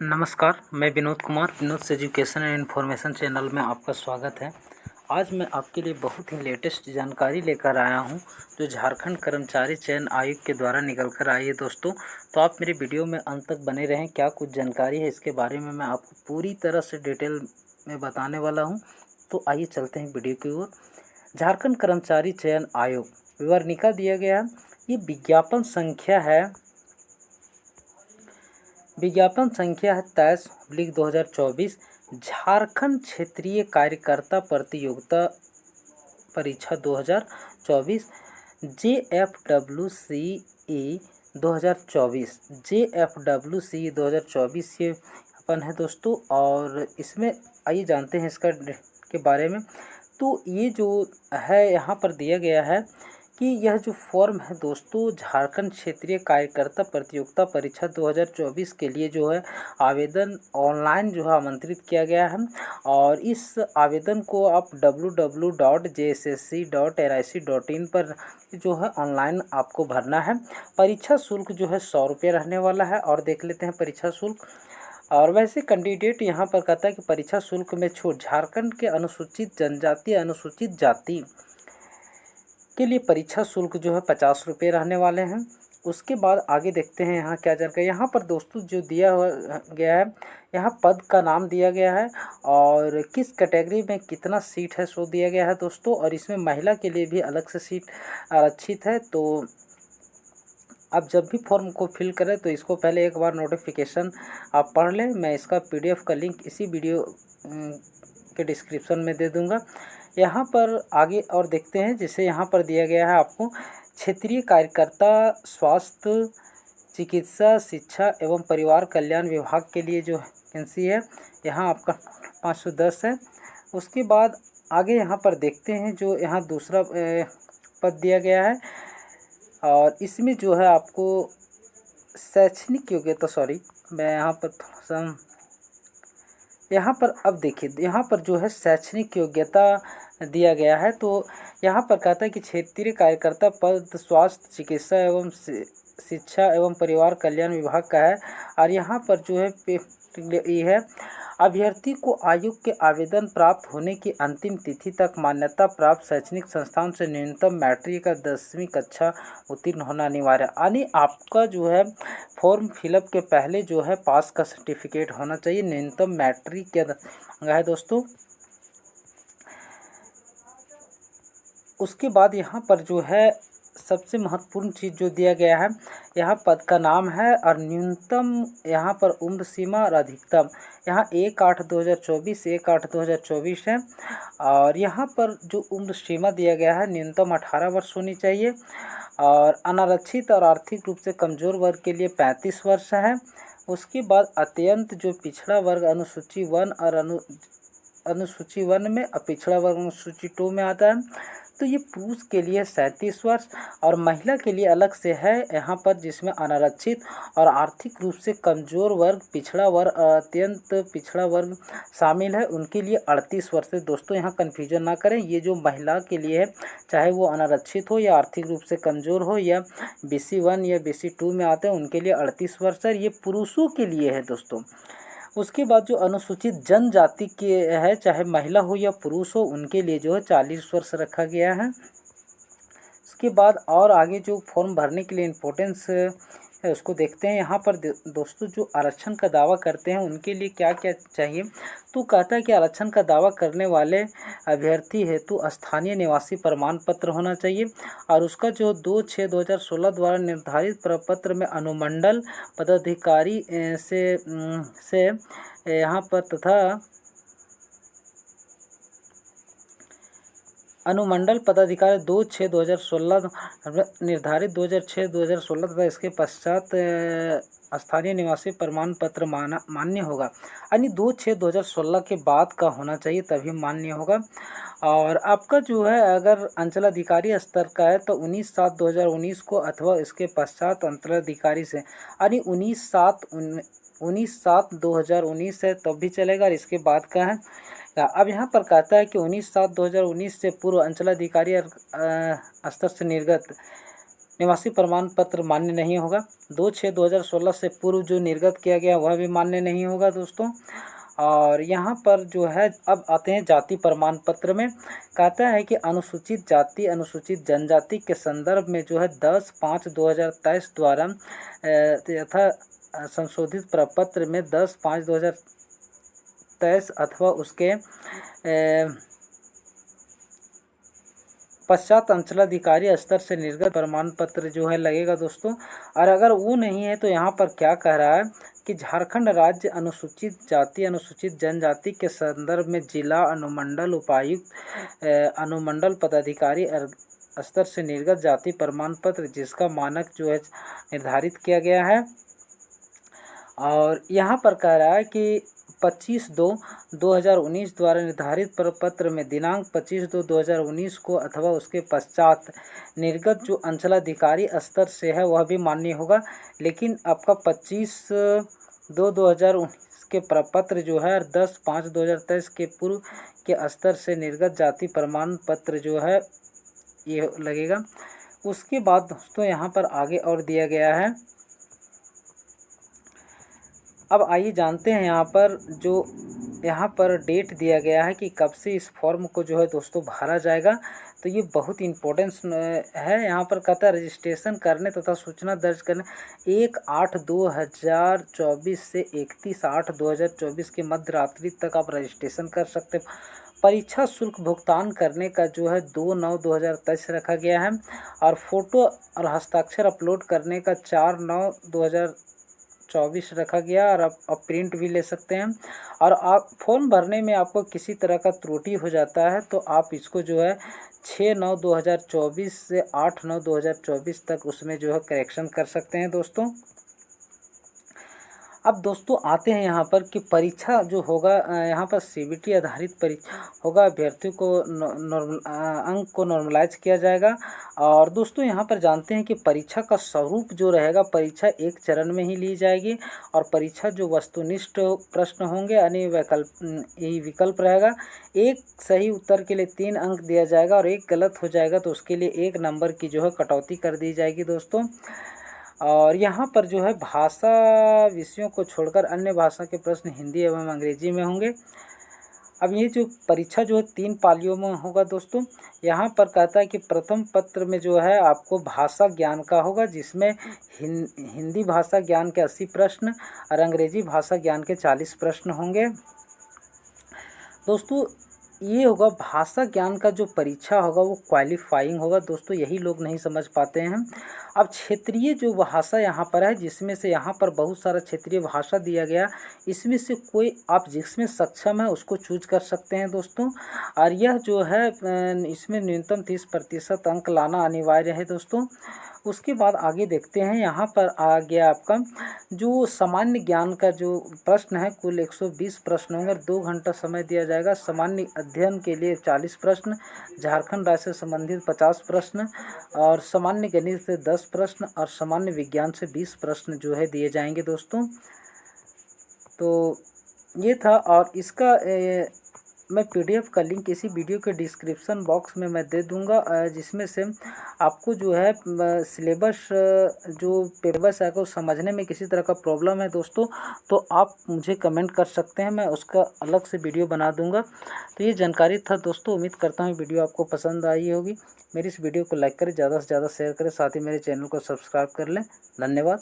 नमस्कार, मैं Vinod Kumar Vinod education and information channel में आपका स्वागत है। आज मैं आपके लिए बहुत ही लेटेस्ट जानकारी लेकर आया हूं, जो झारखंड कर्मचारी चयन आयोग के द्वारा निकल कर आई है दोस्तों। तो आप मेरे वीडियो में अंत तक बने रहें। क्या कुछ जानकारी है इसके बारे में मैं आपको पूरी तरह से डिटेल में बताने वाला हूँ। तो आइए चलते हैं वीडियो की ओर। झारखंड कर्मचारी चयन आयोग विवरणिका दिया गया है। ये विज्ञापन संख्या है 23/2024 झारखंड क्षेत्रीय कार्यकर्ता प्रतियोगिता परीक्षा 2024 JFWCE 2024 JFWCE 2024 ये अपन है दोस्तों। और इसमें आइए जानते हैं इसका के बारे में। तो ये जो है यहाँ पर दिया गया है कि यह जो फॉर्म है दोस्तों, झारखंड क्षेत्रीय कार्यकर्ता प्रतियोगिता परीक्षा 2024 के लिए जो है आवेदन ऑनलाइन जो है आमंत्रित किया गया है। और इस आवेदन को आप www.jssc.nic.in पर जो है ऑनलाइन आपको भरना है। परीक्षा शुल्क जो है 100 रुपये रहने वाला है। और देख लेते हैं परीक्षा शुल्क। और वैसे कैंडिडेट यहाँ पर कहता है कि परीक्षा शुल्क में छूट झारखंड के अनुसूचित जनजाति अनुसूचित जाति के लिए परीक्षा शुल्क जो है 50 रुपये रहने वाले हैं। उसके बाद आगे देखते हैं यहाँ क्या जानकारी। यहाँ पर दोस्तों जो दिया गया है, यहाँ पद का नाम दिया गया है और किस कैटेगरी में कितना सीट है सो दिया गया है दोस्तों। और इसमें महिला के लिए भी अलग से सीट आरक्षित है। तो आप जब भी फॉर्म को फिल करें तो इसको पहले एक बार नोटिफिकेशन आप पढ़ लें। मैं इसका PDF का लिंक इसी वीडियो के डिस्क्रिप्शन में दे दूंगा। यहाँ पर आगे और देखते हैं। जैसे यहाँ पर दिया गया है आपको क्षेत्रीय कार्यकर्ता स्वास्थ्य चिकित्सा शिक्षा एवं परिवार कल्याण विभाग के लिए जो वैकेंसी है यहाँ आपका 510 है। उसके बाद आगे यहाँ पर देखते हैं जो यहाँ दूसरा पद दिया गया है। और इसमें जो है आपको शैक्षणिक योग्यता मैं यहाँ पर थोड़ा सा यहाँ पर अब देखिए, यहाँ पर जो है शैक्षणिक योग्यता दिया गया है। तो यहाँ पर कहता है कि क्षेत्रीय कार्यकर्ता पद स्वास्थ्य चिकित्सा एवं शिक्षा एवं परिवार कल्याण विभाग का है। और यहाँ पर जो है ये है अभ्यर्थी को आयोग के आवेदन प्राप्त होने की अंतिम तिथि तक मान्यता प्राप्त शैक्षणिक संस्थान से न्यूनतम मैट्रिक का 10वीं कक्षा उत्तीर्ण होना अनिवार्य। यानी आपका जो है फॉर्म फिलअप के पहले जो है पास का सर्टिफिकेट होना चाहिए। न्यूनतम मैट्रिक क्या है दोस्तों। उसके बाद यहाँ पर जो है सबसे महत्वपूर्ण चीज़ जो दिया गया है, यहाँ पद का नाम है और न्यूनतम यहाँ पर उम्र सीमा और अधिकतम यहाँ 1/8/2024 1/8/2024 है। और यहाँ पर जो उम्र सीमा दिया गया है न्यूनतम 18 वर्ष होनी चाहिए। और अनारक्षित और आर्थिक रूप से कमज़ोर वर्ग के लिए 35 वर्ष है। उसके बाद अत्यंत जो पिछड़ा वर्ग अनुसूची 1 और अनुसूची 1 में और पिछड़ा वर्ग अनुसूची 2 में आता है। तो ये पुरुष के लिए 37 वर्ष और महिला के लिए अलग से है यहाँ पर, जिसमें अनारक्षित और आर्थिक रूप से कमज़ोर वर्ग पिछड़ा वर्ग अत्यंत पिछड़ा वर्ग शामिल है, उनके लिए 38 वर्ष है दोस्तों। यहाँ कन्फ्यूजन ना करें, ये जो महिला के लिए है चाहे वो अनारक्षित हो या आर्थिक रूप से कमज़ोर हो या BC 1 या BC 2 में आते हैं, उनके लिए 38 वर्ष है। ये पुरुषों के लिए है दोस्तों। उसके बाद जो अनुसूचित जनजाति के है, चाहे महिला हो या पुरुष हो, उनके लिए जो है 40 वर्ष रखा गया है। उसके बाद और आगे जो फॉर्म भरने के लिए इम्पोर्टेंस है उसको देखते हैं। यहाँ पर दोस्तों जो आरक्षण का दावा करते हैं उनके लिए क्या क्या चाहिए। तो कहता है कि आरक्षण का दावा करने वाले अभ्यर्थी हेतु स्थानीय निवासी प्रमाण पत्र होना चाहिए। और उसका जो 2/6/2016 द्वारा निर्धारित प्रपत्र में अनुमंडल पदाधिकारी से यहाँ पर तथा अनुमंडल पदाधिकारी 2/6/2016 निर्धारित 2006-2016 तथा इसके पश्चात स्थानीय निवासी प्रमाण पत्र मान्य होगा। यानी 2/6/2016 के बाद का होना चाहिए तभी मान्य होगा। और आपका जो है अगर अंचलाधिकारी स्तर का है तो 19/7/2019 को अथवा इसके पश्चात अंचलाधिकारी से यानी 19/7/2019 है तब भी चलेगा। और इसके बाद का है अब यहाँ पर कहता है कि 19/7/2019 से पूर्व अंचलाधिकारी स्तर से निर्गत निवासी प्रमाण पत्र मान्य नहीं होगा। 2/6/2016 से पूर्व जो निर्गत किया गया वह भी मान्य नहीं होगा दोस्तों। और यहाँ पर जो है अब आते हैं जाति प्रमाण पत्र में। कहता है कि अनुसूचित जाति अनुसूचित जनजाति के संदर्भ में जो है 10/5/2023 द्वारा तथा संशोधित प्रपत्र में 10/5/2023 अथवा उसके पश्चात अंचलाधिकारी स्तर से निर्गत प्रमाण पत्र जो है लगेगा दोस्तों। और अगर वो नहीं है तो यहाँ पर क्या कह रहा है कि झारखंड राज्य अनुसूचित जाति अनुसूचित जनजाति के संदर्भ में जिला अनुमंडल उपायुक्त अनुमंडल पदाधिकारी स्तर से निर्गत जाति प्रमाण पत्र जिसका मानक जो है निर्धारित किया गया है। और यहाँ पर कह रहा है कि 25/2/2019 द्वारा निर्धारित प्रपत्र में दिनांक 25/2/2019 को अथवा उसके पश्चात निर्गत जो अंचलाधिकारी स्तर से है वह भी मान्य होगा। लेकिन आपका 25/2/2019 के प्रपत्र जो है 10/5/2023 के पूर्व के स्तर से निर्गत जाति प्रमाण पत्र जो है ये लगेगा। उसके बाद दोस्तों यहाँ पर आगे और दिया गया है। अब आइए जानते हैं यहाँ पर डेट दिया गया है कि कब से इस फॉर्म को जो है दोस्तों भरा जाएगा। तो ये बहुत इम्पोर्टेंस है। यहाँ पर कहता है रजिस्ट्रेशन करने तथा सूचना दर्ज करने 1/8/2024 से 31/8/2024 के मध्य रात्रि तक आप रजिस्ट्रेशन कर सकते हैं। परीक्षा शुल्क भुगतान करने का जो है 2/9/2023 रखा गया है। और फोटो और हस्ताक्षर अपलोड करने का 4/9/2024 रखा गया। और आप प्रिंट भी ले सकते हैं। और आप फॉर्म भरने में आपको किसी तरह का त्रुटि हो जाता है तो आप इसको जो है 6/9/2024 से 8/9/2024 तक उसमें जो है करेक्शन कर सकते हैं दोस्तों। अब दोस्तों आते हैं यहाँ पर कि परीक्षा जो होगा यहाँ पर सीबीटी आधारित परीक्षा होगा। अभ्यर्थियों को अंक को नॉर्मलाइज किया जाएगा। और दोस्तों यहाँ पर जानते हैं कि परीक्षा का स्वरूप जो रहेगा परीक्षा एक चरण में ही ली जाएगी। और परीक्षा जो वस्तुनिष्ठ प्रश्न होंगे यानी विकल्प रहेगा। एक सही उत्तर के लिए 3 अंक दिया जाएगा और एक गलत हो जाएगा तो उसके लिए 1 नंबर की जो है कटौती कर दी जाएगी दोस्तों। और यहाँ पर जो है भाषा विषयों को छोड़कर अन्य भाषा के प्रश्न हिंदी एवं अंग्रेजी में होंगे। अब ये जो परीक्षा जो है 3 पालियों में होगा दोस्तों। यहाँ पर कहता है कि प्रथम पत्र में जो है आपको भाषा ज्ञान का होगा जिसमें हिंदी भाषा ज्ञान के 80 प्रश्न और अंग्रेजी भाषा ज्ञान के 40 प्रश्न होंगे दोस्तों। ये होगा भाषा ज्ञान का जो परीक्षा होगा वो क्वालिफाइंग होगा दोस्तों, यही लोग नहीं समझ पाते हैं। अब क्षेत्रीय जो भाषा यहाँ पर है जिसमें से यहाँ पर बहुत सारा क्षेत्रीय भाषा दिया गया, इसमें से कोई आप जिसमें सक्षम है उसको चूज कर सकते हैं दोस्तों। और यह जो है इसमें न्यूनतम 30% अंक लाना अनिवार्य है दोस्तों। उसके बाद आगे देखते हैं। यहाँ पर आ गया आपका जो सामान्य ज्ञान का जो प्रश्न है कुल 120 प्रश्न होंगे। 2 घंटा समय दिया जाएगा। सामान्य अध्ययन के लिए 40 प्रश्न, झारखंड राज्य से संबंधित 50 प्रश्न और सामान्य गणित से 10 प्रश्न और सामान्य विज्ञान से 20 प्रश्न जो है दिए जाएंगे दोस्तों। तो ये था। और इसका मैं पीडीएफ का लिंक इसी वीडियो के डिस्क्रिप्शन बॉक्स में मैं दे दूंगा जिसमें से आपको जो है सिलेबस जो पेपर है को समझने में किसी तरह का प्रॉब्लम है दोस्तों तो आप मुझे कमेंट कर सकते हैं, मैं उसका अलग से वीडियो बना दूंगा। तो ये जानकारी था दोस्तों। उम्मीद करता हूँ वीडियो आपको पसंद आई होगी। मेरी इस वीडियो को लाइक करें, ज़्यादा से ज़्यादा शेयर करें, साथ ही मेरे चैनल को सब्सक्राइब कर लें। धन्यवाद।